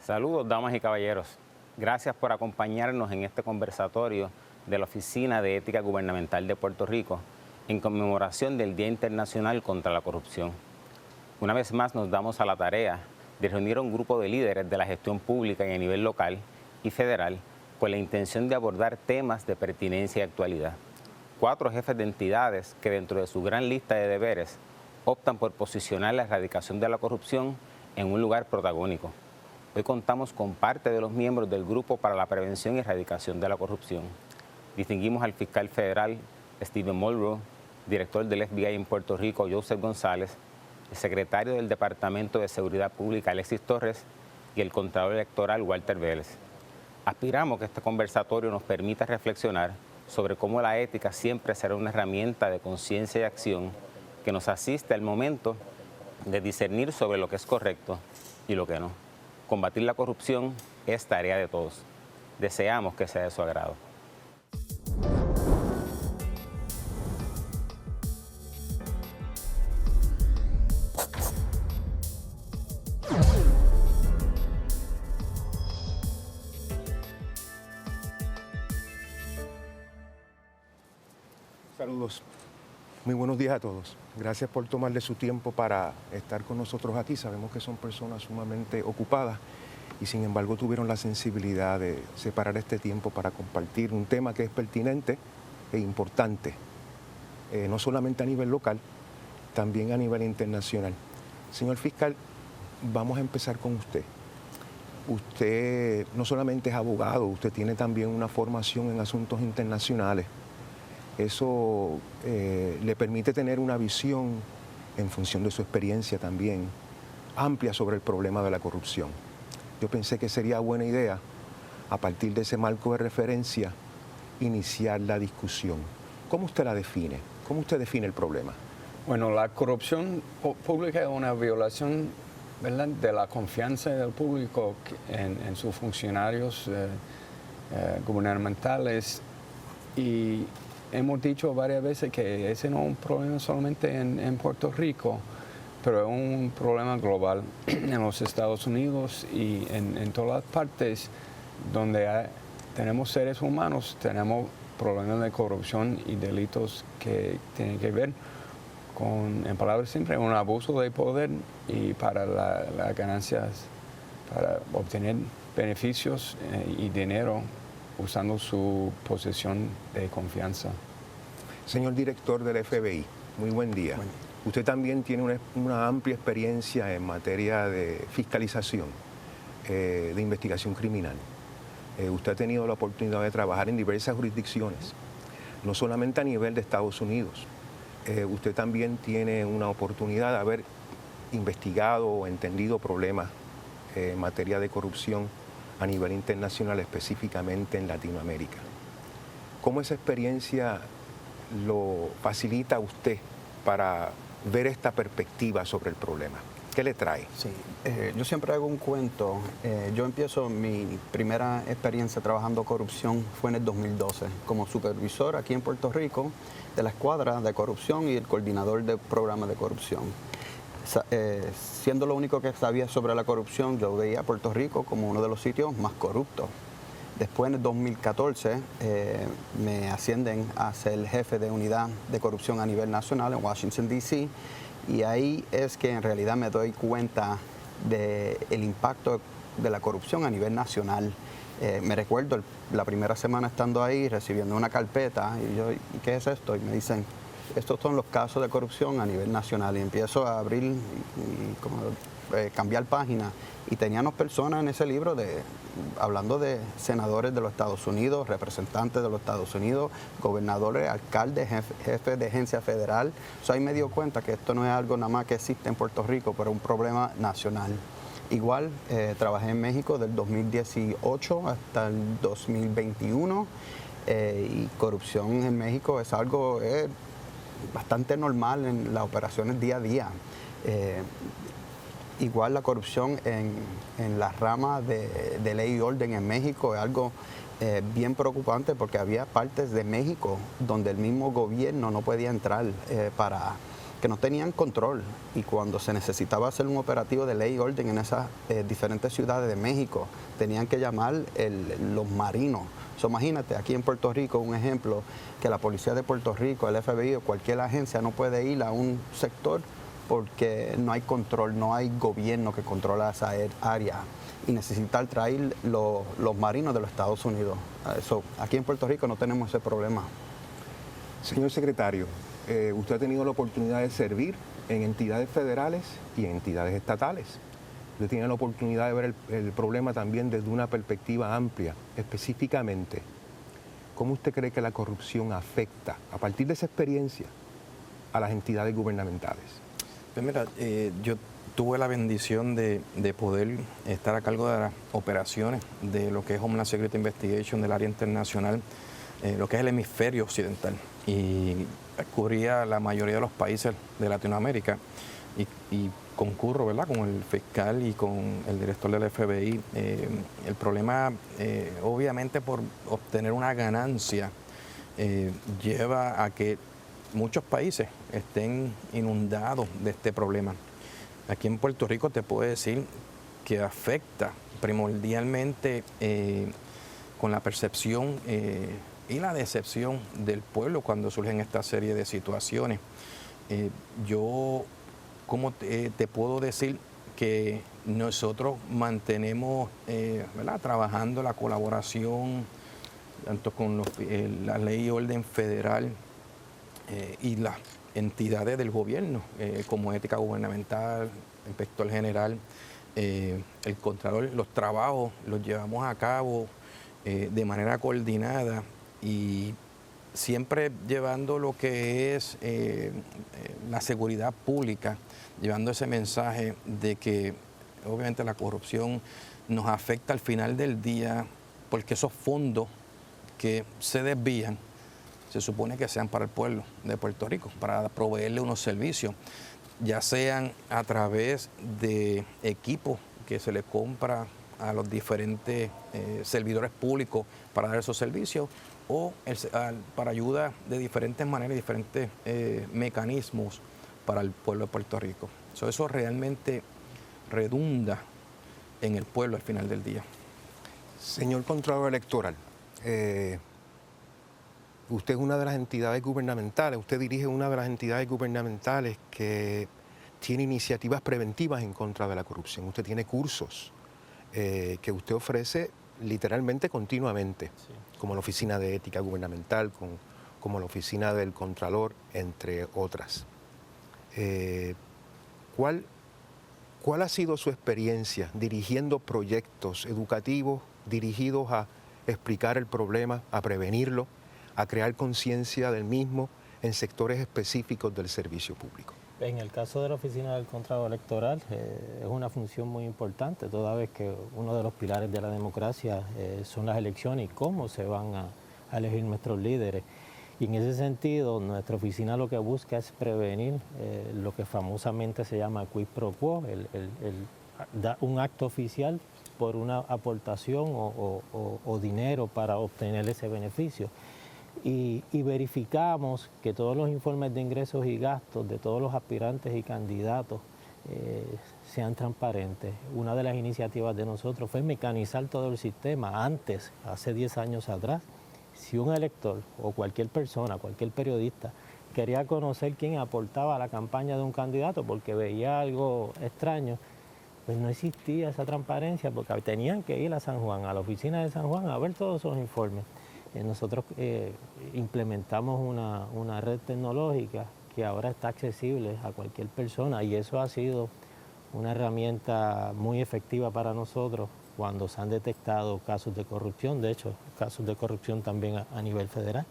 Saludos, damas y caballeros. Gracias por acompañarnos en este conversatorio de la Oficina de Ética Gubernamental de Puerto Rico en conmemoración del Día Internacional contra la Corrupción. Una vez más nos damos a la tarea de reunir a un grupo de líderes de la gestión pública y a nivel local y federal con la intención de abordar temas de pertinencia y actualidad. 4 jefes de entidades que dentro de su gran lista de deberes optan por posicionar la erradicación de la corrupción en un lugar protagónico. Hoy contamos con parte de los miembros del Grupo para la Prevención y Erradicación de la Corrupción. Distinguimos al fiscal federal Stephen Mulrow, director del FBI en Puerto Rico Joseph González, el secretario del Departamento de Seguridad Pública Alexis Torres y el contralor electoral Walter Vélez. Aspiramos que este conversatorio nos permita reflexionar sobre cómo la ética siempre será una herramienta de conciencia y acción que nos asiste al momento de discernir sobre lo que es correcto y lo que no. Combatir la corrupción es tarea de todos. Deseamos que sea de su agrado. Saludos. Muy buenos días a todos. Gracias por tomarle su tiempo para estar con nosotros aquí. Sabemos que son personas sumamente ocupadas y sin embargo tuvieron la sensibilidad de separar este tiempo para compartir un tema que es pertinente e importante, no solamente a nivel local, también a nivel internacional. Señor fiscal, vamos a empezar con usted. Usted no solamente es abogado, usted tiene también una formación en asuntos internacionales. Eso le permite tener una visión, en función de su experiencia también, amplia sobre el problema de la corrupción. Yo pensé que sería buena idea, a partir de ese marco de referencia, iniciar la discusión. ¿Cómo usted la define? ¿Cómo usted define el problema? Bueno, la corrupción pública es una violación, ¿verdad?, de la confianza del público en sus funcionarios gubernamentales, y hemos dicho varias veces que ese no es un problema solamente en Puerto Rico, pero es un problema global en los Estados Unidos y en todas las partes donde tenemos seres humanos, tenemos problemas de corrupción y delitos que tienen que ver con, en palabras simples, un abuso de poder y para las ganancias, para obtener beneficios y dinero usando su posición de confianza. Señor director del FBI, muy buen día. Usted también tiene una amplia experiencia en materia de fiscalización, de investigación criminal. Usted ha tenido la oportunidad de trabajar en diversas jurisdicciones, no solamente a nivel de Estados Unidos. Usted también tiene una oportunidad de haber investigado o entendido problemas en materia de corrupción a nivel internacional, específicamente en Latinoamérica. ¿Cómo esa experiencia lo facilita a usted para ver esta perspectiva sobre el problema? ¿Qué le trae? Sí, yo siempre hago un cuento. Yo empiezo mi primera experiencia trabajando corrupción fue en el 2012 como supervisor aquí en Puerto Rico de la escuadra de corrupción y el coordinador del programa de corrupción. Siendo lo único que sabía sobre la corrupción, yo veía a Puerto Rico como uno de los sitios más corruptos. Después, en el 2014, me ascienden a ser jefe de unidad de corrupción a nivel nacional en Washington, D.C., y ahí es que en realidad me doy cuenta del impacto de la corrupción a nivel nacional. Me recuerdo la primera semana estando ahí, recibiendo una carpeta, y yo, ¿y qué es esto? Y me dicen, estos son los casos de corrupción a nivel nacional. Y empiezo a abrir y cambiar páginas. Y teníamos personas en ese libro hablando de senadores de los Estados Unidos, representantes de los Estados Unidos, gobernadores, alcaldes, jefes de agencia federal. O sea, ahí me dio cuenta que esto no es algo nada más que existe en Puerto Rico, pero un problema nacional. Igual, trabajé en México del 2018 hasta el 2021 y corrupción en México es algo bastante normal en las operaciones día a día. Igual la corrupción en la rama de ley y orden en México es algo bien preocupante porque había partes de México donde el mismo gobierno no podía entrar para que no tenían control, y cuando se necesitaba hacer un operativo de ley y orden en esas diferentes ciudades de México, tenían que llamar los marinos. Imagínate, aquí en Puerto Rico, un ejemplo, que la policía de Puerto Rico, el FBI o cualquier agencia no puede ir a un sector porque no hay control, no hay gobierno que controla esa área, y necesitar traer los marinos de los Estados Unidos. Aquí en Puerto Rico no tenemos ese problema. Señor secretario, usted ha tenido la oportunidad de servir en entidades federales y en entidades estatales. Usted tiene la oportunidad de ver el problema también desde una perspectiva amplia. Específicamente, ¿cómo usted cree que la corrupción afecta, a partir de esa experiencia, a las entidades gubernamentales? Pues mira, yo tuve la bendición de poder estar a cargo de las operaciones de lo que es Homeland Security Investigation del área internacional, lo que es el hemisferio occidental, y cubría la mayoría de los países de Latinoamérica, y concurro, ¿verdad?, con el fiscal y con el director del FBI. El problema, obviamente, por obtener una ganancia, lleva a que muchos países estén inundados de este problema. Aquí en Puerto Rico te puedo decir que afecta primordialmente con la percepción y la decepción del pueblo cuando surgen esta serie de situaciones. Yo, ¿cómo te puedo decir que nosotros mantenemos, ¿verdad?, trabajando la colaboración tanto con la ley y orden federal y las entidades del gobierno, como Ética Gubernamental, el Inspector General, el Contralor? Los trabajos los llevamos a cabo de manera coordinada, y siempre llevando lo que es la seguridad pública, llevando ese mensaje de que obviamente la corrupción nos afecta al final del día, porque esos fondos que se desvían se supone que sean para el pueblo de Puerto Rico, para proveerle unos servicios, ya sean a través de equipos que se le compra a los diferentes servidores públicos para dar esos servicios, o para ayuda de diferentes maneras, diferentes mecanismos para el pueblo de Puerto Rico. Eso realmente redunda en el pueblo al final del día. Señor Contralor Electoral, usted es una de las entidades gubernamentales, usted dirige una de las entidades gubernamentales que tiene iniciativas preventivas en contra de la corrupción. Usted tiene cursos que usted ofrece literalmente continuamente, sí, como la Oficina de Ética Gubernamental, como la Oficina del Contralor, entre otras. ¿Cuál ha sido su experiencia dirigiendo proyectos educativos dirigidos a explicar el problema, a prevenirlo, a crear conciencia del mismo en sectores específicos del servicio público? En el caso de la Oficina del Contralor Electoral, es una función muy importante, toda vez que uno de los pilares de la democracia son las elecciones y cómo se van a elegir nuestros líderes. Y en ese sentido, nuestra oficina lo que busca es prevenir lo que famosamente se llama quid pro quo, un acto oficial por una aportación o dinero para obtener ese beneficio. Y verificamos que todos los informes de ingresos y gastos de todos los aspirantes y candidatos sean transparentes. Una de las iniciativas de nosotros fue mecanizar todo el sistema. Antes, hace 10 años atrás, si un elector o cualquier persona, cualquier periodista, quería conocer quién aportaba a la campaña de un candidato porque veía algo extraño, pues no existía esa transparencia, porque tenían que ir a San Juan, a la oficina de San Juan, a ver todos esos informes. Nosotros implementamos una red tecnológica que ahora está accesible a cualquier persona, y eso ha sido una herramienta muy efectiva para nosotros cuando se han detectado casos de corrupción, de hecho, casos de corrupción también a nivel federal,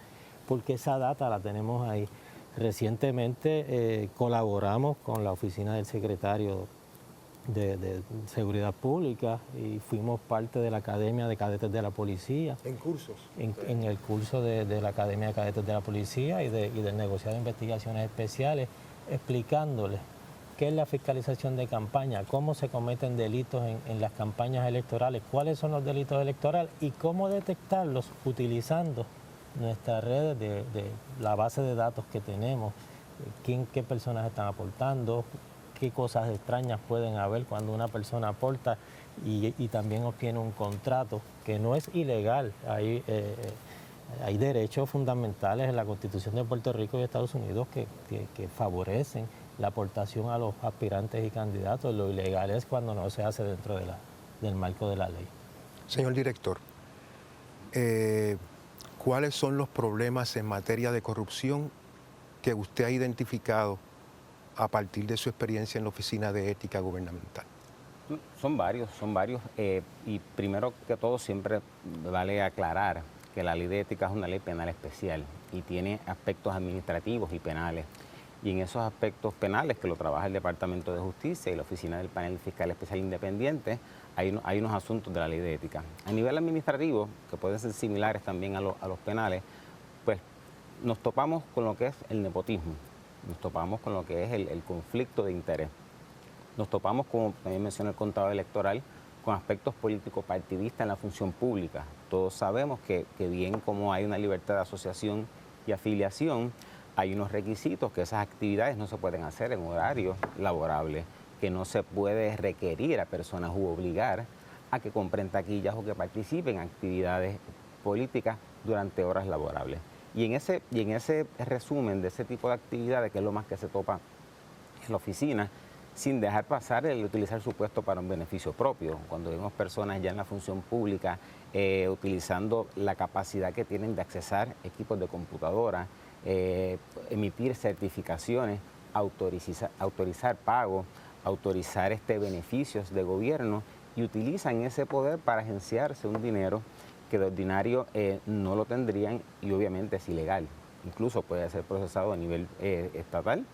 porque esa data la tenemos ahí. Recientemente colaboramos con la oficina del secretario de Seguridad Pública y fuimos parte de la Academia de Cadetes de la Policía. ¿En cursos? En el curso de la Academia de Cadetes de la Policía y del negociado de investigaciones especiales, explicándoles qué es la fiscalización de campaña, cómo se cometen delitos en las campañas electorales, cuáles son los delitos electorales y cómo detectarlos utilizando nuestras redes de la base de datos que tenemos qué personas están aportando, qué cosas extrañas pueden haber cuando una persona aporta y también obtiene un contrato que no es ilegal. Hay derechos fundamentales en la Constitución de Puerto Rico y Estados Unidos que favorecen la aportación a los aspirantes y candidatos. Lo ilegal es cuando no se hace dentro del marco de la ley. Señor director, ¿cuáles son los problemas en materia de corrupción que usted ha identificado a partir de su experiencia en la Oficina de Ética Gubernamental? Son varios. Y primero que todo siempre vale aclarar que la ley de ética es una ley penal especial y tiene aspectos administrativos y penales. Y en esos aspectos penales que lo trabaja el Departamento de Justicia y la Oficina del Panel Fiscal Especial Independiente, hay unos asuntos de la ley de ética. A nivel administrativo, que pueden ser similares también a los penales, pues nos topamos con lo que es el nepotismo, nos topamos con lo que es el conflicto de interés, nos topamos, como también menciona el contador electoral, con aspectos políticos partidistas en la función pública. Todos sabemos que bien como hay una libertad de asociación y afiliación, hay unos requisitos que esas actividades no se pueden hacer en horarios laborables, que no se puede requerir a personas u obligar a que compren taquillas o que participen en actividades políticas durante horas laborables. Y en ese resumen de ese tipo de actividades, que es lo más que se topa en la oficina, sin dejar pasar el utilizar su puesto para un beneficio propio. Cuando vemos personas ya en la función pública utilizando la capacidad que tienen de accesar equipos de computadora, emitir certificaciones, autorizar pagos, autorizar beneficios de gobierno, y utilizan ese poder para agenciarse un dinero que de ordinario no lo tendrían, y obviamente es ilegal. Incluso puede ser procesado a nivel estatal,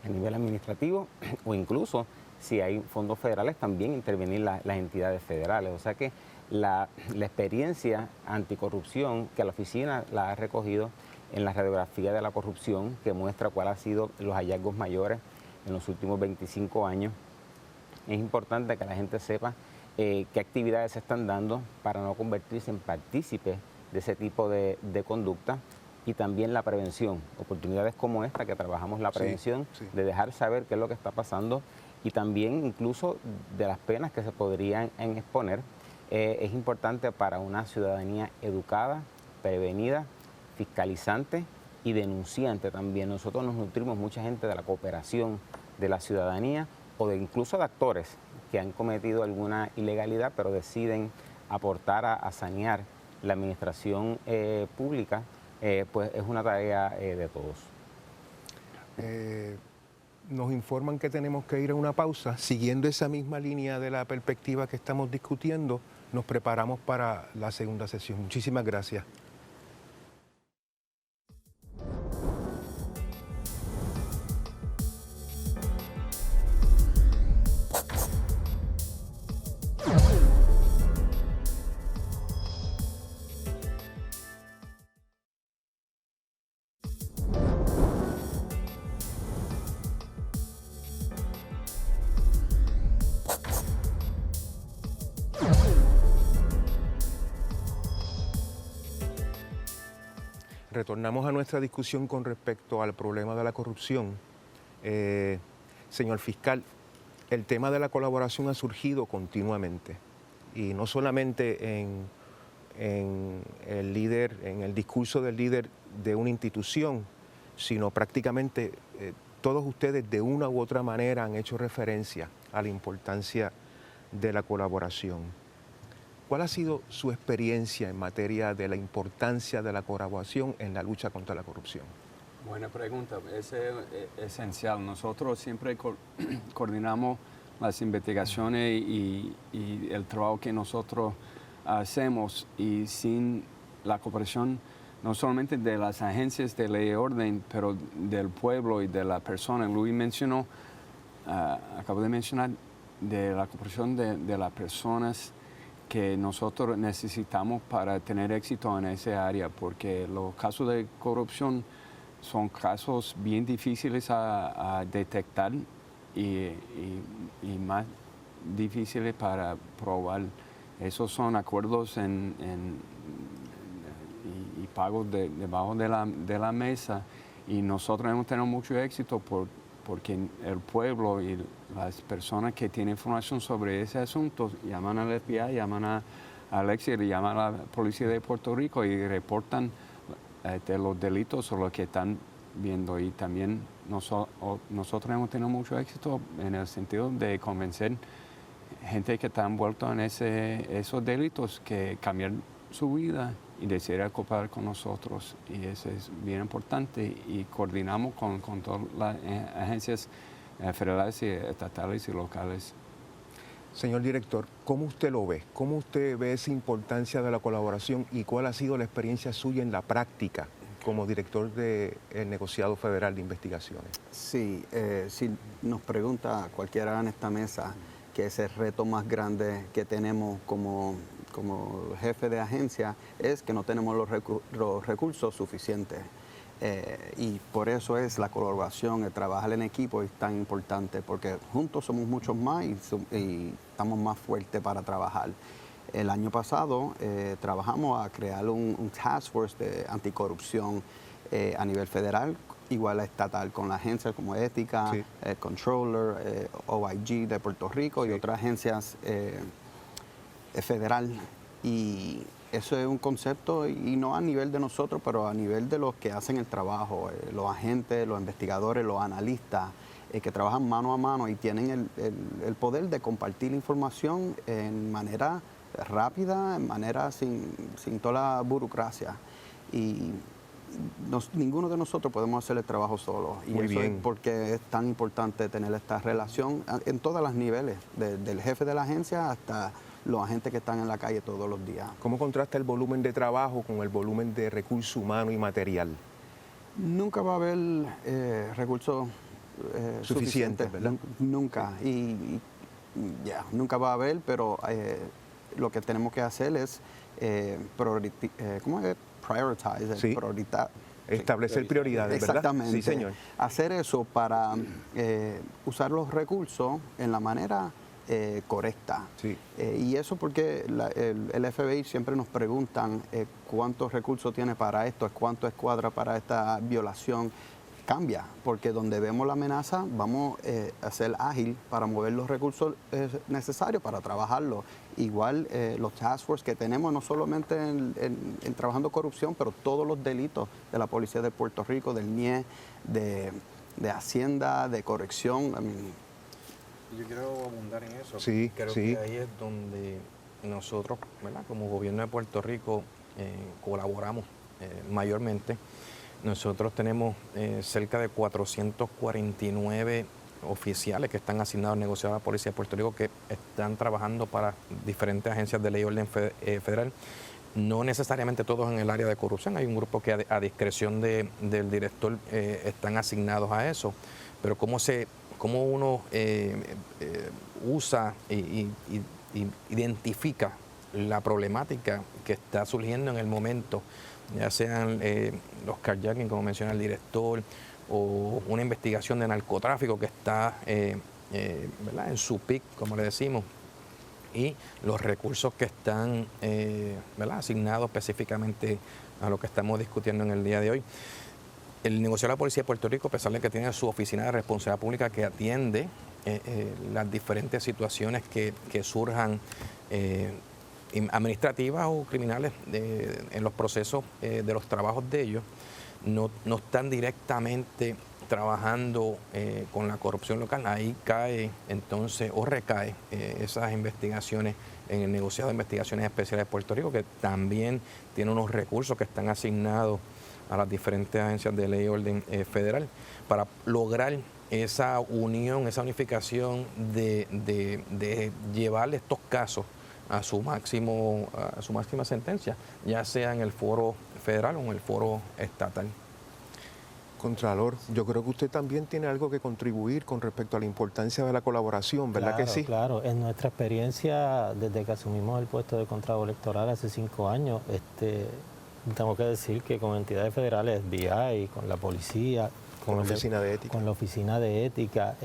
a nivel administrativo, o incluso si hay fondos federales también intervenir las entidades federales. O sea que la experiencia anticorrupción que la oficina la ha recogido en la radiografía de la corrupción, que muestra cuáles han sido los hallazgos mayores en los últimos 25 años, es importante que la gente sepa qué actividades se están dando para no convertirse en partícipes de ese tipo de conducta. Y también la prevención, oportunidades como esta que trabajamos la prevención, de dejar saber qué es lo que está pasando, y también incluso de las penas que se podrían exponer. Es importante para una ciudadanía educada, prevenida, fiscalizante y denunciante también. Nosotros nos nutrimos mucha gente de la cooperación de la ciudadanía o incluso de actores que han cometido alguna ilegalidad pero deciden aportar a sanear la administración pública. Pues es una tarea de todos. Nos informan que tenemos que ir a una pausa. Siguiendo esa misma línea de la perspectiva que estamos discutiendo, nos preparamos para la segunda sesión. Muchísimas gracias. Retornamos a nuestra discusión con respecto al problema de la corrupción. Señor fiscal, el tema de la colaboración ha surgido continuamente, y no solamente en el discurso del líder de una institución, sino prácticamente todos ustedes de una u otra manera han hecho referencia a la importancia de la colaboración. ¿Cuál ha sido su experiencia en materia de la importancia de la colaboración en la lucha contra la corrupción? Buena pregunta, es esencial. Nosotros siempre coordinamos las investigaciones y el trabajo que nosotros hacemos, y sin la cooperación no solamente de las agencias de ley y orden, pero del pueblo y de la persona. Luis mencionó, acabo de mencionar, de la cooperación de las personas que nosotros necesitamos para tener éxito en esa área, porque los casos de corrupción son casos bien difíciles a detectar y más difíciles para probar. Esos son acuerdos y pagos debajo de la mesa, Y nosotros hemos tenido mucho éxito porque el pueblo y las personas que tienen información sobre ese asunto llaman al FBI, llaman a Alexia, llaman a la policía de Puerto Rico y reportan los delitos o lo que están viendo. Y también nosotros hemos tenido mucho éxito en el sentido de convencer gente que está envuelta en esos delitos que cambiar su vida y decidir cooperar con nosotros. Y eso es bien importante. Y coordinamos con todas las agencias federales y estatales y locales. Señor director, ¿cómo usted lo ve? ¿Cómo usted ve esa importancia de la colaboración y cuál ha sido la experiencia suya en la práctica como director del Negociado Federal de Investigaciones? Sí, si nos pregunta cualquiera en esta mesa que es el reto más grande que tenemos como jefe de agencia es que no tenemos los recursos suficientes. Y por eso es la colaboración, el trabajar en equipo es tan importante, porque juntos somos muchos más y estamos más fuertes para trabajar. El año pasado trabajamos a crear un task force de anticorrupción a nivel federal, igual a estatal, con la agencia como Ética, sí, Controller, OIG de Puerto Rico, sí, y otras agencias federal. Y eso es un concepto, y no a nivel de nosotros, pero a nivel de los que hacen el trabajo, los agentes, los investigadores, los analistas, que trabajan mano a mano y tienen el poder de compartir información en manera rápida, en manera sin toda la burocracia. Y ninguno de nosotros podemos hacer el trabajo solo. Y muy eso bien, es porque es tan importante tener esta relación en todos los niveles, del jefe de la agencia hasta los agentes que están en la calle todos los días. ¿Cómo contrasta el volumen de trabajo con el volumen de recurso humano y material? Nunca va a haber recursos suficientes, ¿verdad? Nunca. Nunca va a haber, pero lo que tenemos que hacer es prioritize, sí, establecer prioridades, ¿verdad? Exactamente. Sí, señor. Hacer eso para usar los recursos en la manera correcta. Sí. Y eso porque el FBI siempre nos preguntan cuántos recursos tiene para esto, cuánto escuadra para esta violación. Cambia, porque donde vemos la amenaza vamos a ser ágil para mover los recursos necesarios para trabajarlo. Igual los task force que tenemos, no solamente en trabajando corrupción, pero todos los delitos de la Policía de Puerto Rico, del NIE, de Hacienda, de corrección. Yo quiero abundar en eso. Sí, creo sí, que ahí es donde nosotros, ¿verdad?, como gobierno de Puerto Rico, colaboramos mayormente. Nosotros tenemos cerca de 449 oficiales que están asignados al negociado de la Policía de Puerto Rico, que están trabajando para diferentes agencias de ley y orden federal. No necesariamente todos en el área de corrupción, hay un grupo que a discreción del director están asignados a eso, pero cómo uno usa y identifica la problemática que está surgiendo en el momento, ya sean los carjacking, como menciona el director, o una investigación de narcotráfico que está ¿verdad?, en su pic, como le decimos, y los recursos que están ¿verdad?, asignados específicamente a lo que estamos discutiendo en el día de hoy. El negociado de la Policía de Puerto Rico, a pesar de que tiene su oficina de responsabilidad pública que atiende las diferentes situaciones que surjan administrativas o criminales en los procesos de los trabajos de ellos, no están directamente trabajando con la corrupción local. Ahí cae entonces o recae esas investigaciones en el negociado de investigaciones especiales de Puerto Rico, que también tiene unos recursos que están asignados a las diferentes agencias de ley y orden federal para lograr esa unión, esa unificación de llevar estos casos a su máxima sentencia, ya sea en el foro federal o en el foro estatal. Contralor, yo creo que usted también tiene algo que contribuir con respecto a la importancia de la colaboración, ¿verdad que sí? Claro, en nuestra experiencia desde que asumimos el puesto de Contralor Electoral hace 5 años, tengo que decir que con entidades federales, FBI, con la policía, con la oficina de ética. Con la oficina de ética,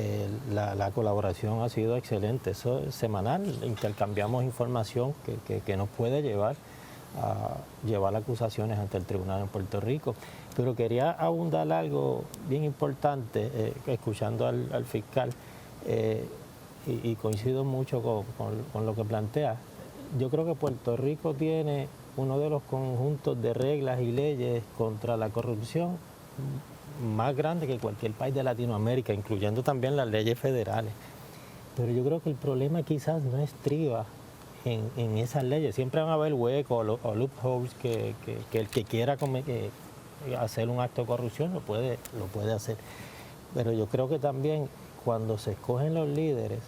la colaboración ha sido excelente. Eso es semanal, intercambiamos información que nos puede llevar a llevar acusaciones ante el tribunal en Puerto Rico. Pero quería abundar algo bien importante, escuchando al fiscal, y coincido mucho con lo que plantea. Yo creo que Puerto Rico tiene uno de los conjuntos de reglas y leyes contra la corrupción más grande que cualquier país de Latinoamérica, incluyendo también las leyes federales. Pero yo creo que el problema quizás no estriba en esas leyes. Siempre van a haber huecos o loopholes que el que quiera hacer un acto de corrupción lo puede hacer. Pero yo creo que también cuando se escogen los líderes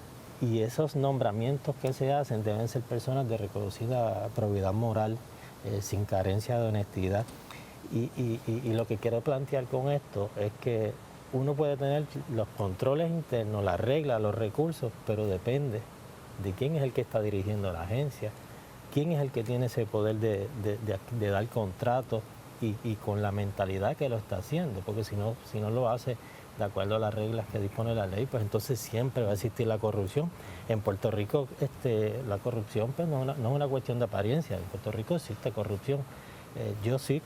y esos nombramientos que se hacen deben ser personas de reconocida probidad moral, sin carencia de honestidad. Y lo que quiero plantear con esto es que uno puede tener los controles internos, las reglas, los recursos, pero depende de quién es el que está dirigiendo la agencia, quién es el que tiene ese poder de dar contratos y con la mentalidad que lo está haciendo, porque si no lo hace de acuerdo a las reglas que dispone la ley, pues entonces siempre va a existir la corrupción. En Puerto Rico la corrupción pues no es una cuestión de apariencia, en Puerto Rico existe corrupción. Yo sí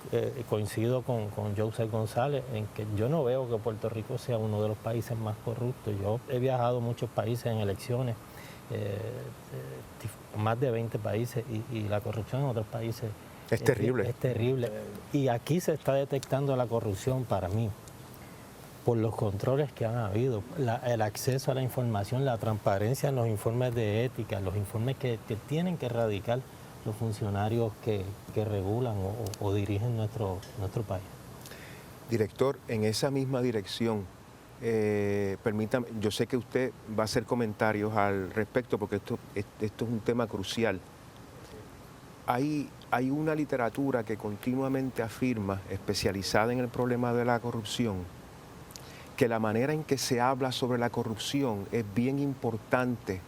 coincido con Joseph González en que yo no veo que Puerto Rico sea uno de los países más corruptos. Yo he viajado a muchos países en elecciones, más de 20 países, y la corrupción en otros países es terrible. Es terrible. Y aquí se está detectando la corrupción, para mí, por los controles que han habido, el acceso a la información, la transparencia en los informes de ética, los informes que tienen que radicar los funcionarios que regulan o dirigen nuestro país. Director, en esa misma dirección, permítame, yo sé que usted va a hacer comentarios al respecto porque esto es un tema crucial. Hay una literatura que continuamente afirma, especializada en el problema de la corrupción, que la manera en que se habla sobre la corrupción es bien importante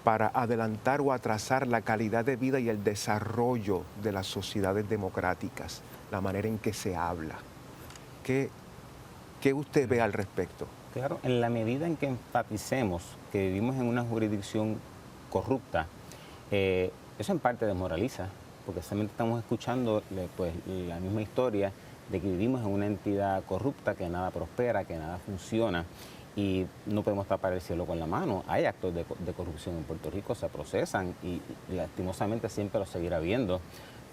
para adelantar o atrasar la calidad de vida y el desarrollo de las sociedades democráticas, la manera en que se habla. ¿Qué usted ve al respecto? Claro, en la medida en que enfaticemos que vivimos en una jurisdicción corrupta, eso en parte desmoraliza, porque solamente estamos escuchando pues, la misma historia de que vivimos en una entidad corrupta, que nada prospera, que nada funciona, y no podemos tapar el cielo con la mano. Hay actos de corrupción en Puerto Rico, se procesan y lastimosamente siempre los seguirá habiendo,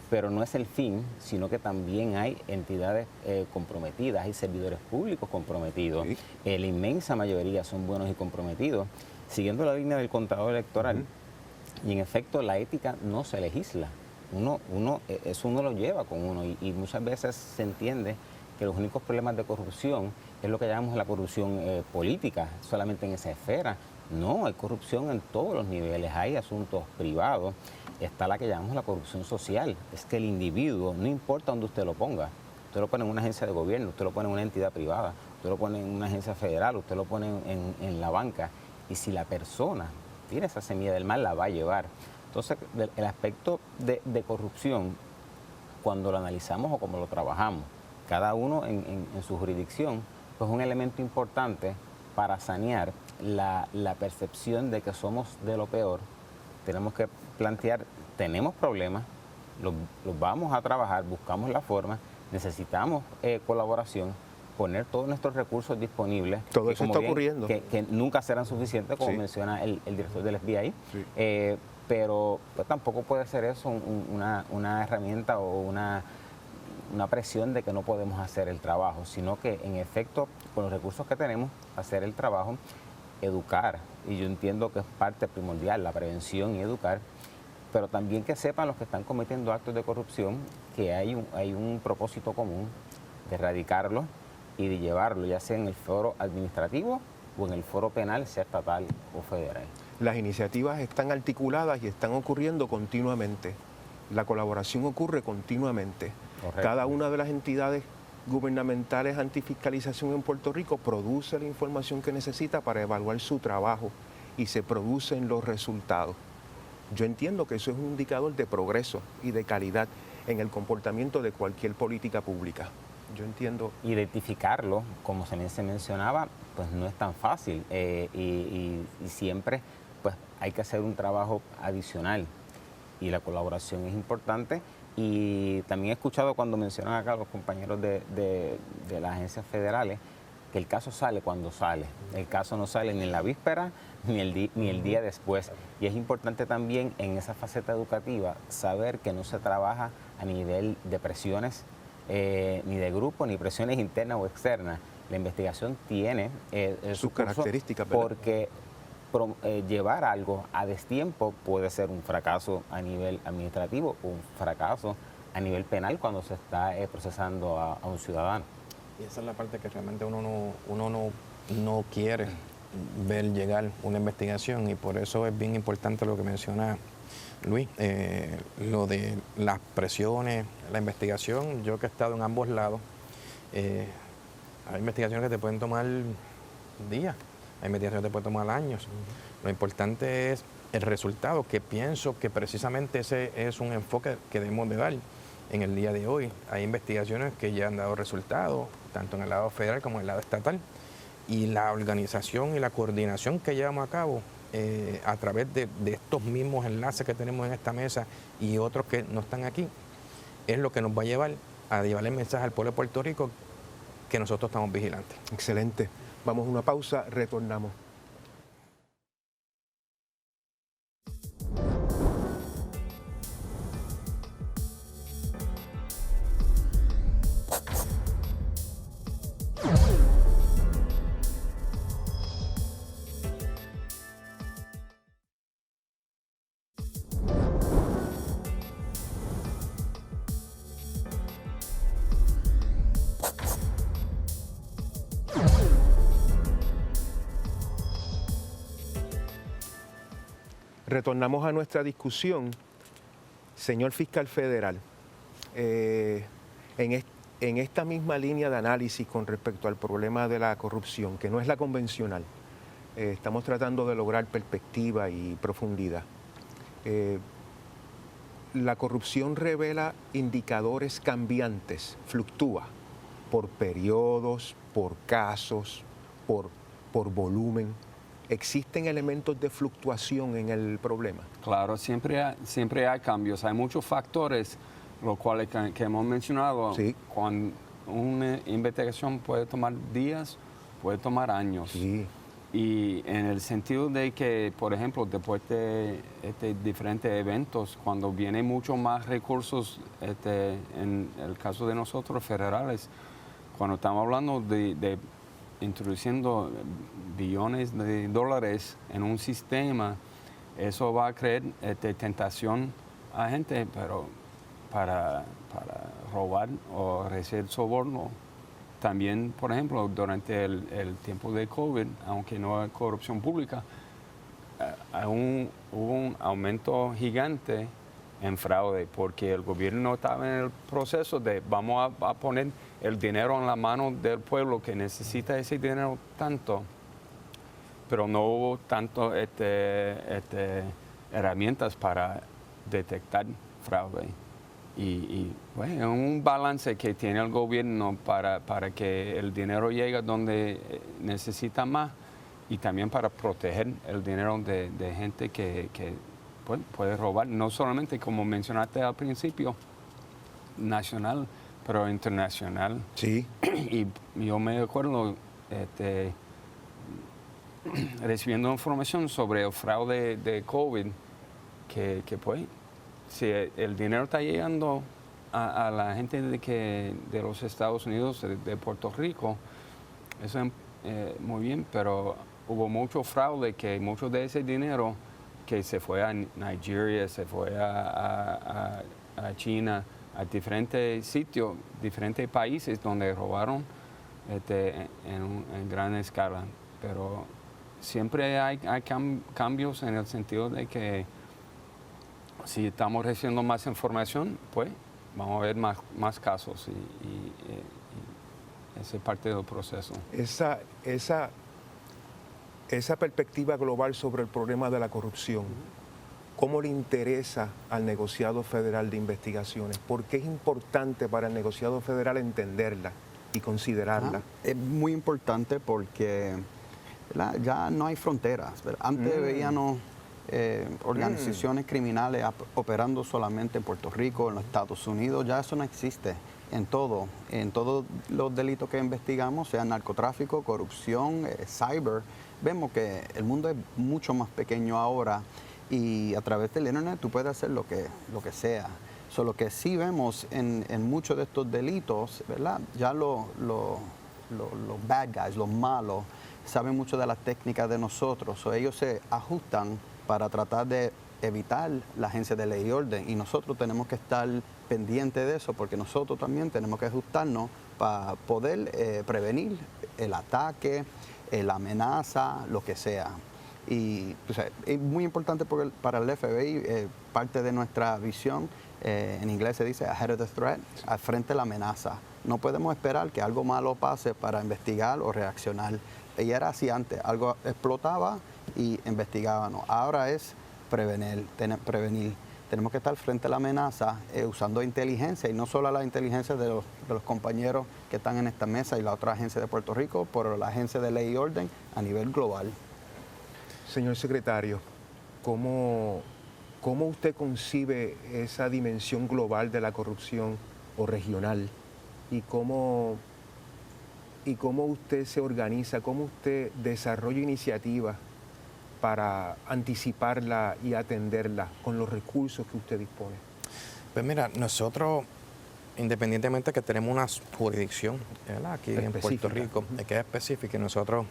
pero no es el fin, sino que también hay entidades comprometidas, hay servidores públicos comprometidos. Sí. La inmensa mayoría son buenos y comprometidos, siguiendo la línea del contador electoral. Y en efecto la ética no se legisla, eso uno lo lleva con uno, y muchas veces se entiende que los únicos problemas de corrupción es lo que llamamos la corrupción política, solamente en esa esfera. No, hay corrupción en todos los niveles, hay asuntos privados, está la que llamamos la corrupción social. Es que el individuo, no importa dónde usted lo ponga, usted lo pone en una agencia de gobierno, usted lo pone en una entidad privada, usted lo pone en una agencia federal, usted lo pone en la banca, y si la persona tiene esa semilla del mal, la va a llevar. Entonces, el aspecto de corrupción, cuando lo analizamos o como lo trabajamos, cada uno en su jurisdicción, pues es un elemento importante para sanear la percepción de que somos de lo peor. Tenemos que plantear, tenemos problemas, los vamos a trabajar, buscamos la forma, necesitamos colaboración, poner todos nuestros recursos disponibles. Todo eso está ocurriendo. Que nunca serán suficientes, como sí. menciona el director del FBI. Sí. Pero pues, tampoco puede ser eso una herramienta o una presión de que no podemos hacer el trabajo, sino que en efecto, con los recursos que tenemos, hacer el trabajo, educar, y yo entiendo que es parte primordial, la prevención y educar, pero también que sepan los que están cometiendo actos de corrupción que hay un propósito común de erradicarlo y de llevarlo, ya sea en el foro administrativo o en el foro penal, sea estatal o federal. Las iniciativas están articuladas y están ocurriendo continuamente. La colaboración ocurre continuamente. Correcto. Cada una de las entidades gubernamentales antifiscalización en Puerto Rico produce la información que necesita para evaluar su trabajo y se producen los resultados. Yo entiendo que eso es un indicador de progreso y de calidad en el comportamiento de cualquier política pública. Yo entiendo. Identificarlo, como se mencionaba, pues no es tan fácil y siempre pues hay que hacer un trabajo adicional y la colaboración es importante, Y también he escuchado cuando mencionan acá los compañeros de las agencias federales que el caso sale cuando sale. El caso no sale ni en la víspera ni el día después. Y es importante también en esa faceta educativa saber que no se trabaja a nivel de presiones ni de grupo, ni presiones internas o externas. La investigación tiene sus características, ¿verdad? Porque llevar algo a destiempo puede ser un fracaso a nivel administrativo o un fracaso a nivel penal cuando se está procesando a un ciudadano. Y esa es la parte que realmente uno no quiere ver llegar una investigación, y por eso es bien importante lo que menciona Luis, lo de las presiones, la investigación. Yo que he estado en ambos lados, hay investigaciones que te pueden tomar días, hay investigaciones que te pueden tomar años. Lo importante es el resultado, que pienso que precisamente ese es un enfoque que debemos de dar en el día de hoy. Hay investigaciones que ya han dado resultados, tanto en el lado federal como en el lado estatal, y la organización y la coordinación que llevamos a cabo a través de estos mismos enlaces que tenemos en esta mesa y otros que no están aquí, es lo que nos va a llevar a llevarle el mensaje al pueblo de Puerto Rico que nosotros estamos vigilantes. Excelente. Vamos a una pausa, retornamos. Retornamos a nuestra discusión. Señor Fiscal Federal, en esta misma línea de análisis con respecto al problema de la corrupción, que no es la convencional, estamos tratando de lograr perspectiva y profundidad. La corrupción revela indicadores cambiantes, fluctúa por periodos, por casos, por volumen. ¿Existen elementos de fluctuación en el problema? Claro, siempre hay cambios. Hay muchos factores, los cuales que hemos mencionado. Sí. Cuando una investigación puede tomar días, puede tomar años. Sí. Y en el sentido de que, por ejemplo, después de diferentes eventos, cuando vienen mucho más recursos, en el caso de nosotros federales, cuando estamos hablando de introduciendo billones de dólares en un sistema, eso va a crear tentación a gente, pero para robar o recibir soborno. También, por ejemplo, durante el tiempo de COVID, aunque no hay corrupción pública, aún hubo un aumento gigante en fraude, porque el gobierno estaba en el proceso de vamos a poner el dinero en la mano del pueblo que necesita ese dinero tanto, pero no hubo tanto herramientas para detectar fraude. Y bueno, es un balance que tiene el gobierno para que el dinero llegue donde necesita más, y también para proteger el dinero de gente que puede robar, no solamente, como mencionaste al principio, nacional, pero internacional. Sí. Y yo me acuerdo recibiendo información sobre el fraude de COVID, que pues, si el dinero está llegando a la gente de los Estados Unidos, de Puerto Rico, eso es muy bien, pero hubo mucho fraude, que mucho de ese dinero que se fue a Nigeria, se fue a China, a diferentes sitios, diferentes países donde robaron en gran escala. Pero siempre hay cambios en el sentido de que si estamos recibiendo más información, pues vamos a ver más casos, y esa es parte del proceso. Esa perspectiva global sobre el problema de la corrupción, ¿cómo le interesa al negociado federal de investigaciones? ¿Por qué es importante para el negociado federal entenderla y considerarla? Es muy importante porque, ¿verdad?, ya no hay fronteras, ¿verdad? Antes veíamos organizaciones criminales operando solamente en Puerto Rico, en los Estados Unidos, ya eso no existe en todos los delitos que investigamos, sea narcotráfico, corrupción, cyber. Vemos que el mundo es mucho más pequeño ahora y a través del internet tú puedes hacer lo que sea. Lo que sí vemos en muchos de estos delitos, ¿verdad? Ya los bad guys, los malos, saben mucho de las técnicas de nosotros, o ellos se ajustan para tratar de evitar la agencia de ley y orden, y nosotros tenemos que estar pendientes de eso, porque nosotros también tenemos que ajustarnos para poder prevenir el ataque, la amenaza, lo que sea. Y es muy importante porque para el FBI, parte de nuestra visión, en inglés se dice ahead of the threat, al frente de la amenaza. No podemos esperar que algo malo pase para investigar o reaccionar. Y era así antes, algo explotaba y investigábamos. Ahora es prevenir. Tenemos que estar frente a la amenaza usando inteligencia, y no solo la inteligencia de los compañeros que están en esta mesa y la otra agencia de Puerto Rico, pero la agencia de ley y orden a nivel global. Señor secretario, ¿cómo usted concibe esa dimensión global de la corrupción o regional? ¿Y cómo usted se organiza, cómo usted desarrolla iniciativas para anticiparla y atenderla con los recursos que usted dispone? Pues mira, nosotros, independientemente que tenemos una jurisdicción, ¿verdad?, aquí en Puerto Rico, que es específica, y nosotros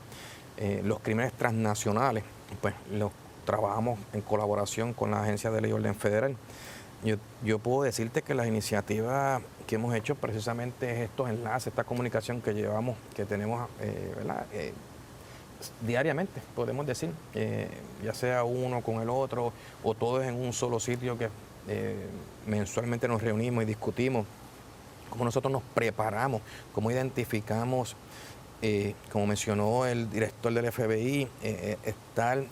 los crímenes transnacionales, pues los trabajamos en colaboración con la Agencia de Ley y Orden Federal. Yo puedo decirte que las iniciativas que hemos hecho precisamente es estos enlaces, esta comunicación que llevamos, que tenemos, ¿verdad?, diariamente, podemos decir, ya sea uno con el otro o todos en un solo sitio, que mensualmente nos reunimos y discutimos cómo nosotros nos preparamos, cómo identificamos, como mencionó el director del FBI, estar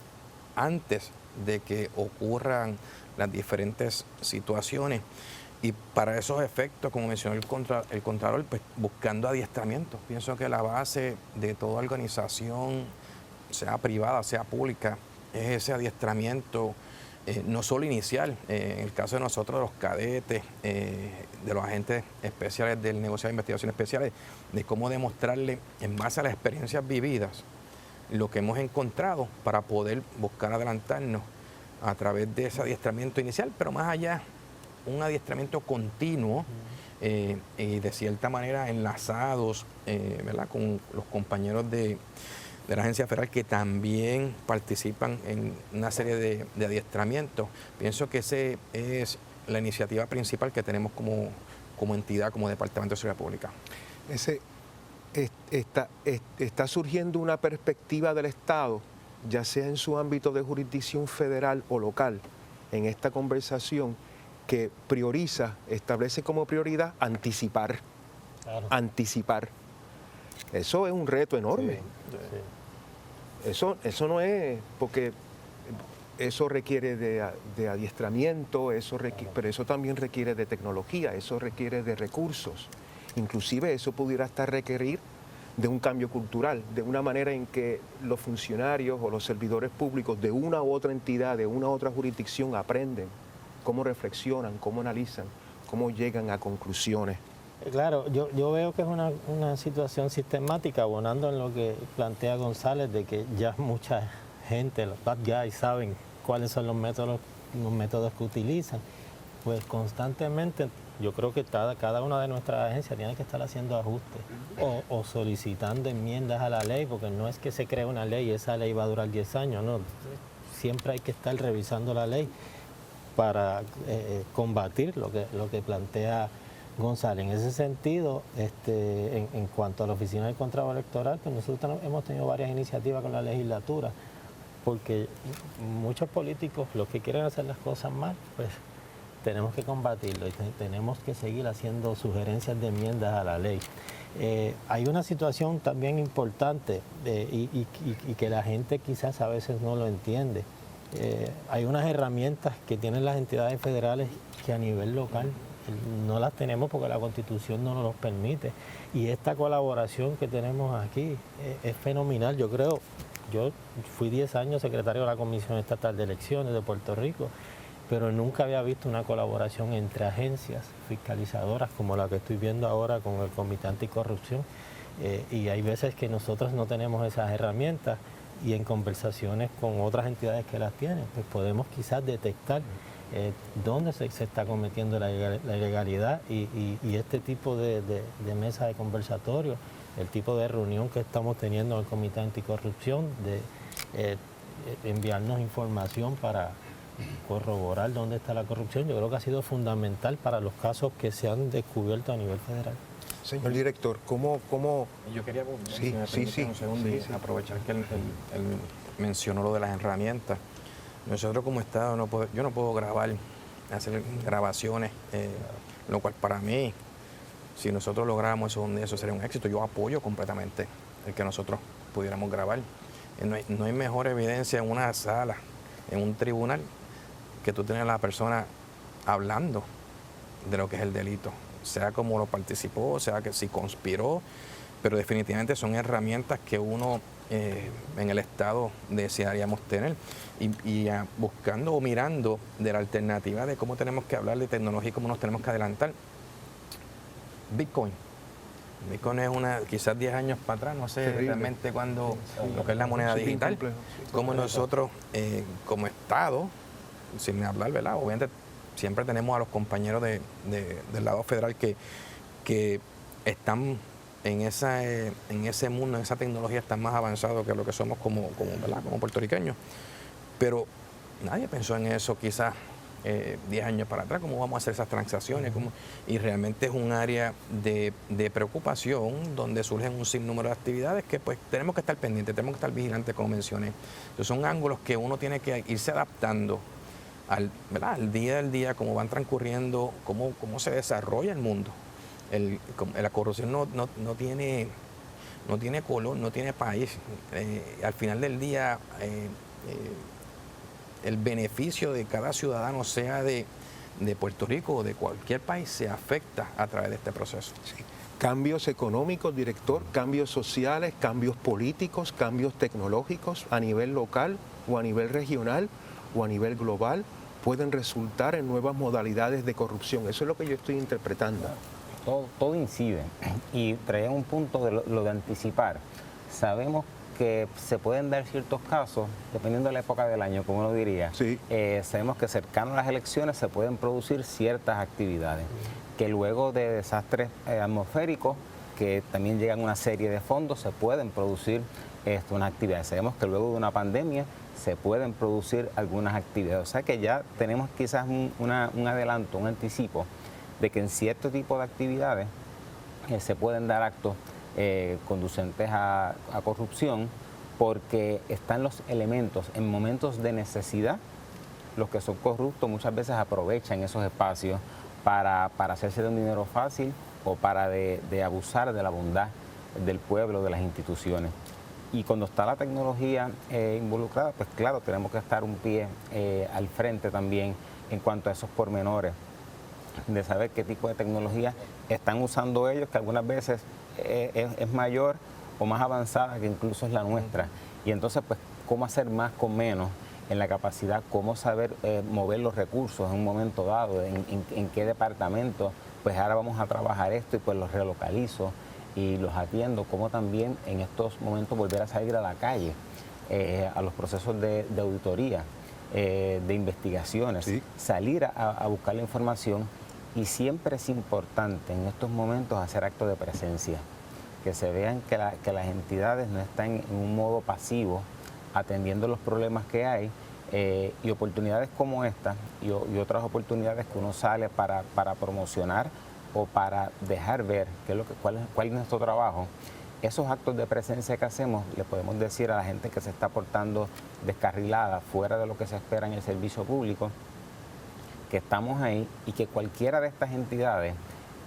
antes de que ocurran las diferentes situaciones. Y para esos efectos, como mencionó el Contralor, pues buscando adiestramiento. Pienso que la base de toda organización, sea privada, sea pública, es ese adiestramiento, no solo inicial, en el caso de nosotros, los cadetes, de los agentes especiales del negocio de investigaciones especiales, de cómo demostrarle, en base a las experiencias vividas, lo que hemos encontrado para poder buscar adelantarnos a través de ese adiestramiento inicial, pero más allá, un adiestramiento continuo y de cierta manera enlazados, ¿verdad?, con los compañeros de la Agencia Federal que también participan en una serie de adiestramientos. Pienso que esa es la iniciativa principal que tenemos como entidad, como Departamento de Seguridad Pública. Está surgiendo una perspectiva del Estado, ya sea en su ámbito de jurisdicción federal o local, en esta conversación, que establece como prioridad anticipar. Claro. Anticipar. Eso es un reto enorme. Sí. Eso no es, porque eso requiere de adiestramiento, pero eso también requiere de tecnología, eso requiere de recursos. Inclusive eso pudiera hasta requerir de un cambio cultural, de una manera en que los funcionarios o los servidores públicos de una u otra entidad, de una u otra jurisdicción aprenden cómo reflexionan, cómo analizan, cómo llegan a conclusiones. Claro, yo veo que es una situación sistemática, abonando en lo que plantea González, de que ya mucha gente, los bad guys, saben cuáles son los métodos que utilizan. Pues constantemente, yo creo que cada una de nuestras agencias tiene que estar haciendo ajustes o solicitando enmiendas a la ley, porque no es que se cree una ley y esa ley va a durar 10 años, no. Siempre hay que estar revisando la ley para combatir lo que plantea González. En ese sentido, en cuanto a la Oficina del Contralor Electoral, pues nosotros hemos tenido varias iniciativas con la legislatura, porque muchos políticos, los que quieren hacer las cosas mal, pues tenemos que combatirlo y tenemos que seguir haciendo sugerencias de enmiendas a la ley. Hay una situación también importante y que la gente quizás a veces no lo entiende. Hay unas herramientas que tienen las entidades federales que a nivel local no las tenemos porque la Constitución no nos los permite. Y esta colaboración que tenemos aquí es fenomenal. Yo creo, Yo fui 10 años secretario de la Comisión Estatal de Elecciones de Puerto Rico, pero nunca había visto una colaboración entre agencias fiscalizadoras como la que estoy viendo ahora con el Comité Anticorrupción. Y hay veces que nosotros no tenemos esas herramientas y en conversaciones con otras entidades que las tienen, pues podemos quizás detectar dónde se está cometiendo la ilegalidad y este tipo de mesa de conversatorio, el tipo de reunión que estamos teniendo en el Comité Anticorrupción, de enviarnos información para corroborar dónde está la corrupción, yo creo que ha sido fundamental para los casos que se han descubierto a nivel federal. Señor director, ¿cómo? Yo quería, Sí, si me sí, permite sí, un segundo, sí, y sí. aprovechar que él mencionó lo de las herramientas. Nosotros como Estado, yo no puedo hacer grabaciones, lo cual para mí, si nosotros lográramos eso sería un éxito. Yo apoyo completamente el que nosotros pudiéramos grabar. No hay mejor evidencia en una sala, en un tribunal, que tú tener a la persona hablando de lo que es el delito, sea como lo participó, sea que si conspiró, pero definitivamente son herramientas que uno en el Estado desearíamos tener y buscando o mirando de la alternativa de cómo tenemos que hablar de tecnología y cómo nos tenemos que adelantar. Bitcoin es quizás 10 años para atrás, no sé Terrible. realmente cuándo, lo que es la moneda Sí, bien digital, complejo, sí, como complejo. nosotros como Estado, sin hablar, ¿verdad? Obviamente siempre tenemos a los compañeros del lado federal que están en ese mundo, en esa tecnología, están más avanzados que lo que somos ¿verdad? Como puertorriqueños. Pero nadie pensó en eso quizás 10 años para atrás, cómo vamos a hacer esas transacciones. Y realmente es un área de preocupación donde surgen un sinnúmero de actividades que pues tenemos que estar pendientes, tenemos que estar vigilantes, como mencioné. Entonces son ángulos que uno tiene que irse adaptando ¿verdad? Al día del día, cómo van transcurriendo, cómo se desarrolla el mundo. La corrupción no tiene color, no tiene país. Al final del día, el beneficio de cada ciudadano, sea de Puerto Rico o de cualquier país, se afecta a través de este proceso. Sí. Cambios económicos, director, cambios sociales, cambios políticos, cambios tecnológicos a nivel local o a nivel regional o a nivel global pueden resultar en nuevas modalidades de corrupción. Eso es lo que yo estoy interpretando. Todo incide. Y traía un punto de lo de anticipar. Sabemos que se pueden dar ciertos casos, dependiendo de la época del año, como uno diría. Sí. Sabemos que cercano a las elecciones se pueden producir ciertas actividades, que luego de desastres atmosféricos, que también llegan una serie de fondos, se pueden producir unas actividades. Sabemos que luego de una pandemia se pueden producir algunas actividades. O sea que ya tenemos quizás un adelanto, un anticipo de que en cierto tipo de actividades se pueden dar actos conducentes a corrupción, porque están los elementos en momentos de necesidad. Los que son corruptos muchas veces aprovechan esos espacios para hacerse de un dinero fácil o para de abusar de la bondad del pueblo, de las instituciones. Y cuando está la tecnología involucrada, pues claro, tenemos que estar un pie al frente también en cuanto a esos pormenores, de saber qué tipo de tecnología están usando ellos, que algunas veces es mayor o más avanzada que incluso es la nuestra. Y entonces, pues, cómo hacer más con menos en la capacidad, cómo saber mover los recursos en un momento dado, en qué departamento, pues ahora vamos a trabajar esto y pues los relocalizo y los atiendo, cómo también en estos momentos volver a salir a la calle, a los procesos de auditoría, de investigaciones, Sí. salir a buscar la información. Y siempre es importante en estos momentos hacer actos de presencia, que se vean que las entidades no están en un modo pasivo atendiendo los problemas que hay, y oportunidades como esta y otras oportunidades que uno sale para promocionar o para dejar ver cuál es nuestro trabajo. Esos actos de presencia que hacemos, le podemos decir a la gente que se está portando descarrilada, fuera de lo que se espera en el servicio público, que estamos ahí y que cualquiera de estas entidades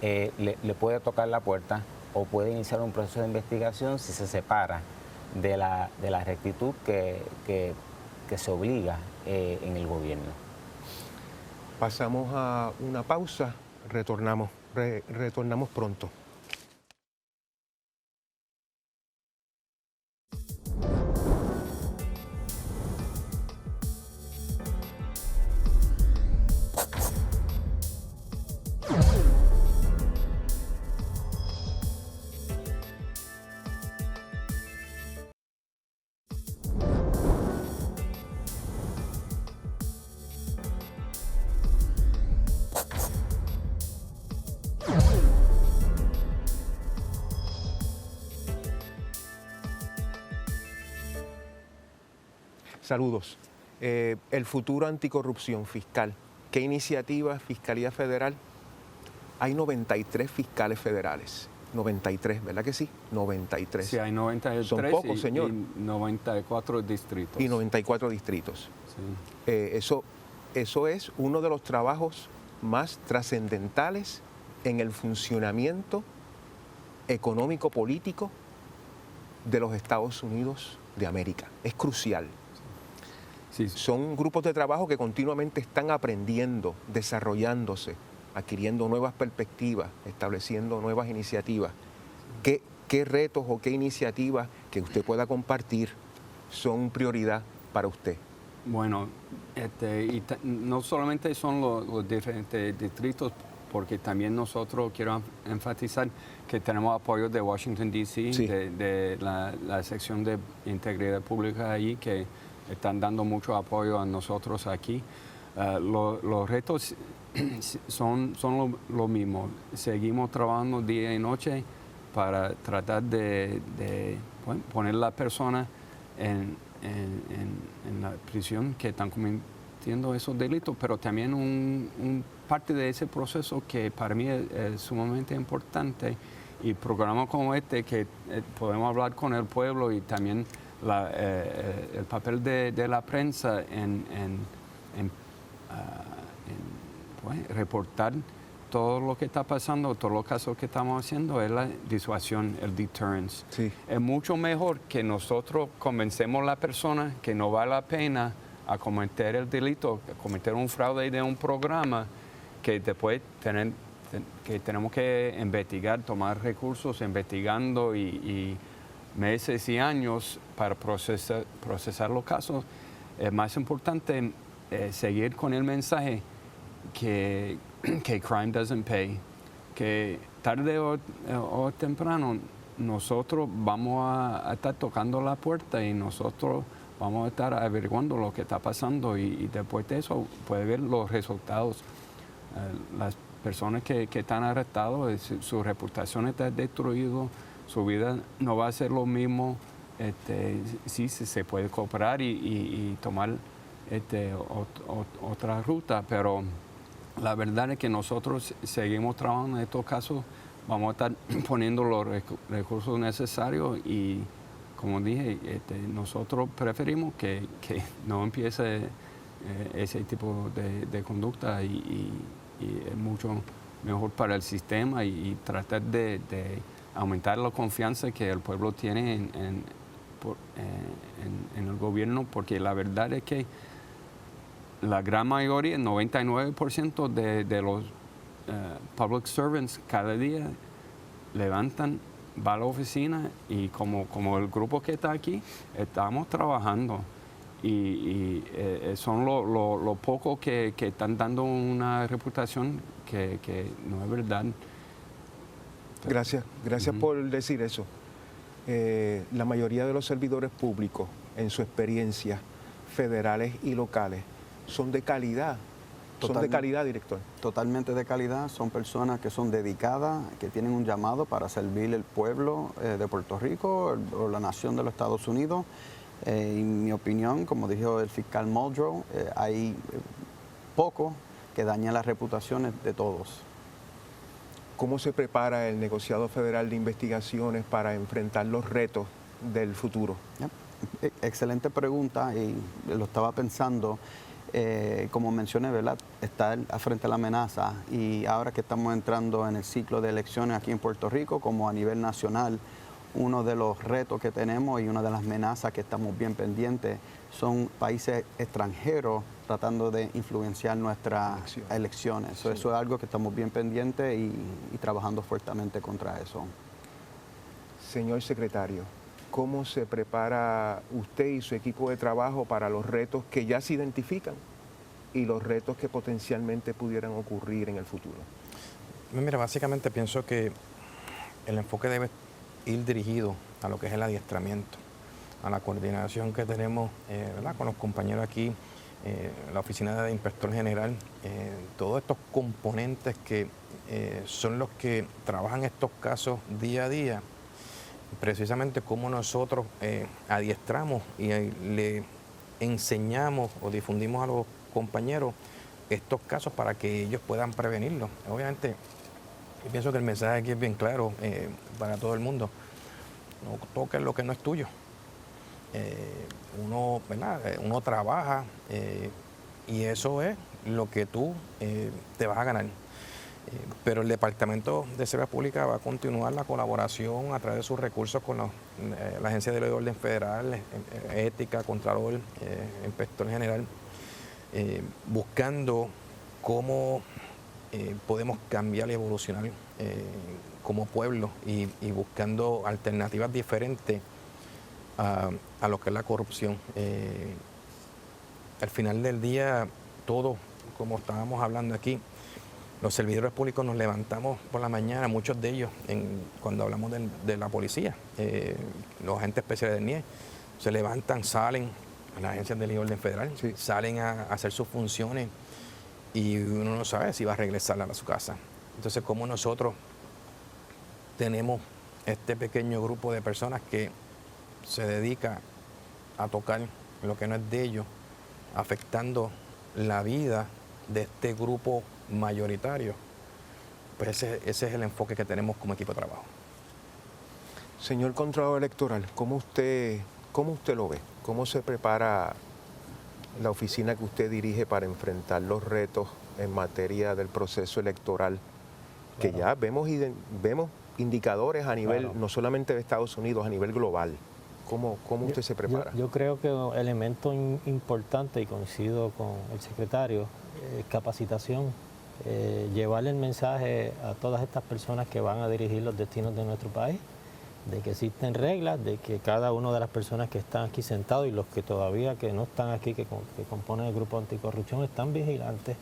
le puede tocar la puerta o puede iniciar un proceso de investigación si se separa de la rectitud que se obliga en el gobierno. Pasamos a una pausa, retornamos pronto. Saludos. El futuro anticorrupción fiscal. ¿Qué iniciativa? Fiscalía Federal. Hay 93 fiscales federales. 93, ¿verdad que sí? 93. Sí, hay 93. Son pocos, señor. Y 94 distritos. Y 94 distritos. Sí. Eso es uno de los trabajos más trascendentales en el funcionamiento económico-político de los Estados Unidos de América. Es crucial. Sí. Son grupos de trabajo que continuamente están aprendiendo, desarrollándose, adquiriendo nuevas perspectivas, estableciendo nuevas iniciativas. ¿Qué retos o qué iniciativas que usted pueda compartir son prioridad para usted? Bueno, no solamente son los diferentes distritos, porque también nosotros quiero enfatizar que tenemos apoyo de Washington, D.C., Sí. de la sección de integridad pública allí, que están dando mucho apoyo a nosotros aquí. Los retos son lo mismo. Seguimos trabajando día y noche para tratar de poner a la persona en la prisión que están cometiendo esos delitos, pero también un parte de ese proceso que para mí es sumamente importante, y programas como este que podemos hablar con el pueblo, y también el papel de la prensa en reportar todo lo que está pasando, todos los casos que estamos haciendo, es la disuasión, el deterrence. Sí. Es mucho mejor que nosotros convencemos a la persona que no vale la pena a cometer el delito, a cometer un fraude de un programa, que después que tenemos que investigar, tomar recursos investigando y meses y años para procesar los casos. Es más importante seguir con el mensaje que crime doesn't pay, que tarde o temprano nosotros vamos a estar tocando la puerta y nosotros vamos a estar averiguando lo que está pasando, y después de eso puede ver los resultados. Las personas que están arrestadas, su reputación está destruida, su vida no va a ser lo mismo. Sí se puede cooperar y tomar otra ruta, pero la verdad es que nosotros seguimos trabajando en estos casos, vamos a estar poniendo los recursos necesarios, y como dije, nosotros preferimos que no empiece ese tipo de conducta, y es mucho mejor para el sistema, y tratar de aumentar la confianza que el pueblo tiene en el gobierno, porque la verdad es que la gran mayoría, el 99% de los public servants cada día levantan, va a la oficina, y como el grupo que está aquí, estamos trabajando, y son lo poco que están dando una reputación que no es verdad. Gracias por decir eso. La mayoría de los servidores públicos, en su experiencia, federales y locales, son de calidad. Son de calidad, director. Totalmente de calidad. Son personas que son dedicadas, que tienen un llamado para servir el pueblo de Puerto Rico o la nación de los Estados Unidos. En mi opinión, como dijo el fiscal Muldrow, hay poco que daña las reputaciones de todos. ¿Cómo se prepara el negociado federal de investigaciones para enfrentar los retos del futuro? Excelente pregunta, y lo estaba pensando. Como mencioné, ¿verdad? Está frente a la amenaza, y ahora que estamos entrando en el ciclo de elecciones aquí en Puerto Rico, como a nivel nacional, uno de los retos que tenemos y una de las amenazas que estamos bien pendientes son países extranjeros tratando de influenciar nuestras elecciones. Sí. Eso es algo que estamos bien pendientes y trabajando fuertemente contra eso. Señor secretario, ¿cómo se prepara usted y su equipo de trabajo para los retos que ya se identifican y los retos que potencialmente pudieran ocurrir en el futuro? Mira, básicamente pienso que el enfoque debe ir dirigido a lo que es el adiestramiento, a la coordinación que tenemos ¿verdad? Con los compañeros aquí, la oficina de inspector general, todos estos componentes que son los que trabajan estos casos día a día, precisamente cómo nosotros adiestramos y le enseñamos o difundimos a los compañeros estos casos para que ellos puedan prevenirlos. Obviamente, yo pienso que el mensaje aquí es bien claro para todo el mundo. No toques lo que no es tuyo. Uno, ¿verdad? Uno trabaja y eso es lo que tú te vas a ganar. Pero el Departamento de Seguridad Pública va a continuar la colaboración a través de sus recursos con la Agencia de Ley y Orden Federal, Ética, Contralor, Inspector General, buscando cómo podemos cambiar y evolucionar como pueblo y buscando alternativas diferentes a lo que es la corrupción. Al final del día, todos, como estábamos hablando aquí, los servidores públicos nos levantamos por la mañana, muchos de ellos, cuando hablamos de la policía, los agentes especiales del NIE, se levantan, salen a las agencias de ley y orden federal, Sí. salen a hacer sus funciones y uno no sabe si va a regresar a su casa. Entonces, como nosotros tenemos este pequeño grupo de personas que se dedica a tocar lo que no es de ellos, afectando la vida de este grupo mayoritario, pues ese es el enfoque que tenemos como equipo de trabajo. Señor Contralor Electoral, ¿cómo usted lo ve? ¿Cómo se prepara la oficina que usted dirige para enfrentar los retos en materia del proceso electoral? Que ya vemos indicadores a nivel, no solamente de Estados Unidos, a nivel global. ¿Cómo usted se prepara? Yo creo que un elemento importante, y coincido con el secretario, es capacitación. Llevarle el mensaje a todas estas personas que van a dirigir los destinos de nuestro país, de que existen reglas, de que cada una de las personas que están aquí sentados y los que todavía que no están aquí, que componen el grupo anticorrupción, están vigilantes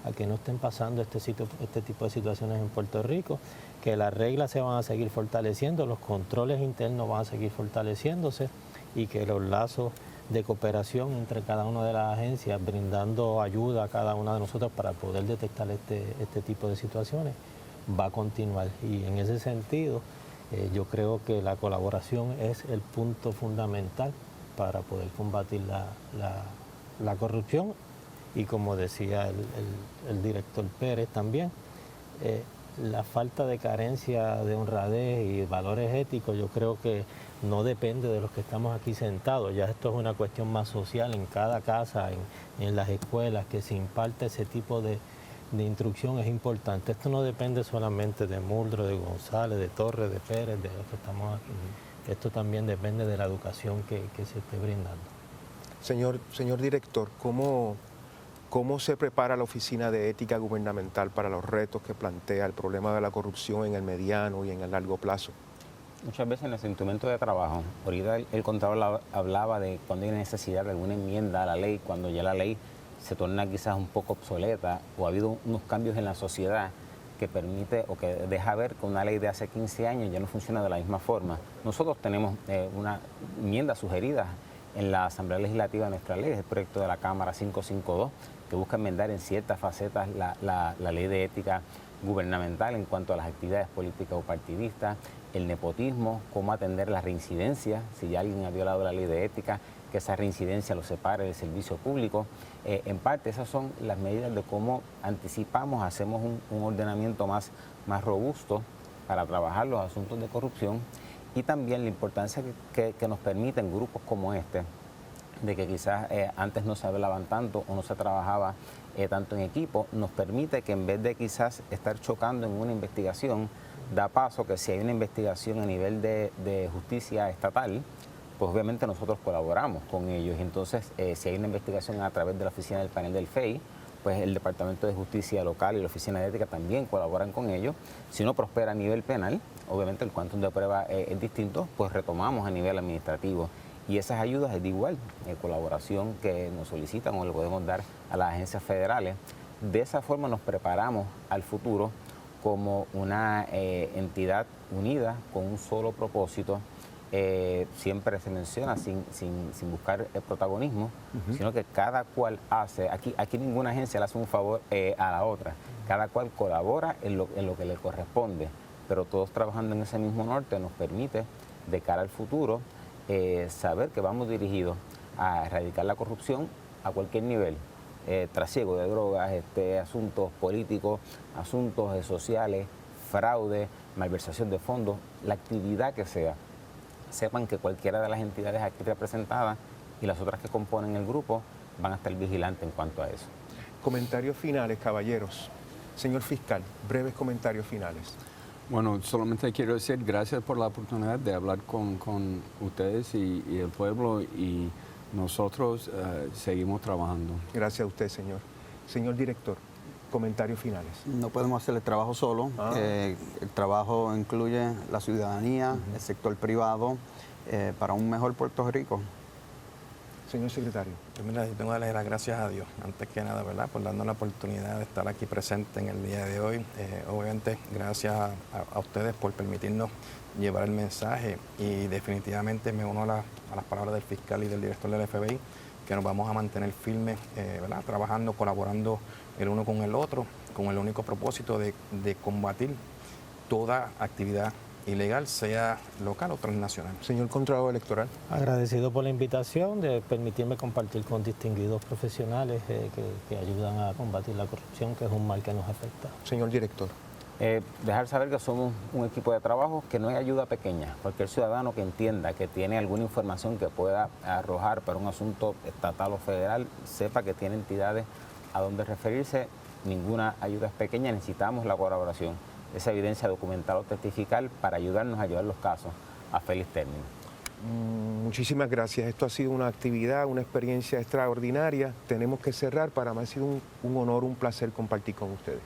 a que no estén pasando este tipo de situaciones en Puerto Rico, que las reglas se van a seguir fortaleciendo, los controles internos van a seguir fortaleciéndose y que los lazos de cooperación entre cada una de las agencias, brindando ayuda a cada una de nosotros para poder detectar este tipo de situaciones, va a continuar. Y en ese sentido, yo creo que la colaboración es el punto fundamental para poder combatir la corrupción. Y como decía el director Pérez también, la falta de carencia de honradez y valores éticos, yo creo que no depende de los que estamos aquí sentados. Ya esto es una cuestión más social en cada casa, en las escuelas, que se imparte ese tipo de instrucción es importante. Esto no depende solamente de Muldrow, de González, de Torres, de Pérez, de los que estamos aquí. Esto también depende de la educación que se esté brindando. Señor director, ¿cómo se prepara la Oficina de Ética Gubernamental para los retos que plantea el problema de la corrupción en el mediano y en el largo plazo? Muchas veces en los instrumentos de trabajo, ahorita el Contralor hablaba de cuando hay necesidad de alguna enmienda a la ley, cuando ya la ley se torna quizás un poco obsoleta o ha habido unos cambios en la sociedad que permite o que deja ver que una ley de hace 15 años ya no funciona de la misma forma. Nosotros tenemos una enmienda sugerida en la Asamblea Legislativa de nuestra ley, es el proyecto de la Cámara 552, que busca enmendar en ciertas facetas la ley de ética gubernamental en cuanto a las actividades políticas o partidistas, el nepotismo, cómo atender la reincidencia, si ya alguien ha violado la ley de ética, que esa reincidencia lo separe del servicio público. En parte esas son las medidas de cómo anticipamos, hacemos un ordenamiento más robusto para trabajar los asuntos de corrupción y también la importancia que nos permiten grupos como este, de que quizás antes no se hablaban tanto o no se trabajaba tanto en equipo, nos permite que en vez de quizás estar chocando en una investigación, da paso que si hay una investigación a nivel de justicia estatal, pues obviamente nosotros colaboramos con ellos. Entonces, si hay una investigación a través de la oficina del panel del FEI, pues el Departamento de Justicia local y la Oficina de Ética también colaboran con ellos. Si no prospera a nivel penal, obviamente el quantum de prueba es distinto, pues retomamos a nivel administrativo. Y esas ayudas es de igual colaboración que nos solicitan o le podemos dar a las agencias federales. De esa forma nos preparamos al futuro como una entidad unida con un solo propósito. Siempre se menciona sin buscar el protagonismo, sino que cada cual hace, aquí ninguna agencia le hace un favor a la otra, cada cual colabora en lo que le corresponde, pero todos trabajando en ese mismo norte nos permite de cara al futuro saber que vamos dirigidos a erradicar la corrupción a cualquier nivel, trasiego de drogas, asuntos políticos, asuntos sociales, fraude, malversación de fondos, la actividad que sea. Sepan que cualquiera de las entidades aquí representadas y las otras que componen el grupo van a estar vigilantes en cuanto a eso. Comentarios finales, caballeros. Señor fiscal, breves comentarios finales. Bueno, solamente quiero decir gracias por la oportunidad de hablar con ustedes y el pueblo, y nosotros seguimos trabajando. Gracias a usted, señor. Señor director, comentarios finales. No podemos hacer el trabajo solo. El trabajo incluye la ciudadanía, el sector privado, para un mejor Puerto Rico. Señor secretario. Pues mira, yo tengo que darle las gracias a Dios, antes que nada, ¿verdad?, por darnos la oportunidad de estar aquí presente en el día de hoy. Obviamente, gracias a ustedes por permitirnos llevar el mensaje, y definitivamente me uno a las palabras del fiscal y del director del FBI, que nos vamos a mantener firmes, ¿verdad?, trabajando, colaborando el uno con el otro, con el único propósito de combatir toda actividad ilegal, sea local o transnacional. Señor Contralor Electoral. Agradecido por la invitación de permitirme compartir con distinguidos profesionales que ayudan a combatir la corrupción, que es un mal que nos afecta. Señor director. Dejar saber que somos un equipo de trabajo, que no hay ayuda pequeña. Cualquier ciudadano que entienda que tiene alguna información que pueda arrojar para un asunto estatal o federal, sepa que tiene entidades a donde referirse. Ninguna ayuda es pequeña, necesitamos la colaboración, esa evidencia documental o testifical para ayudarnos a llevar los casos a feliz término. Muchísimas gracias. Esto ha sido una actividad, una experiencia extraordinaria. Tenemos que cerrar. Para mí ha sido un honor, un placer compartir con ustedes.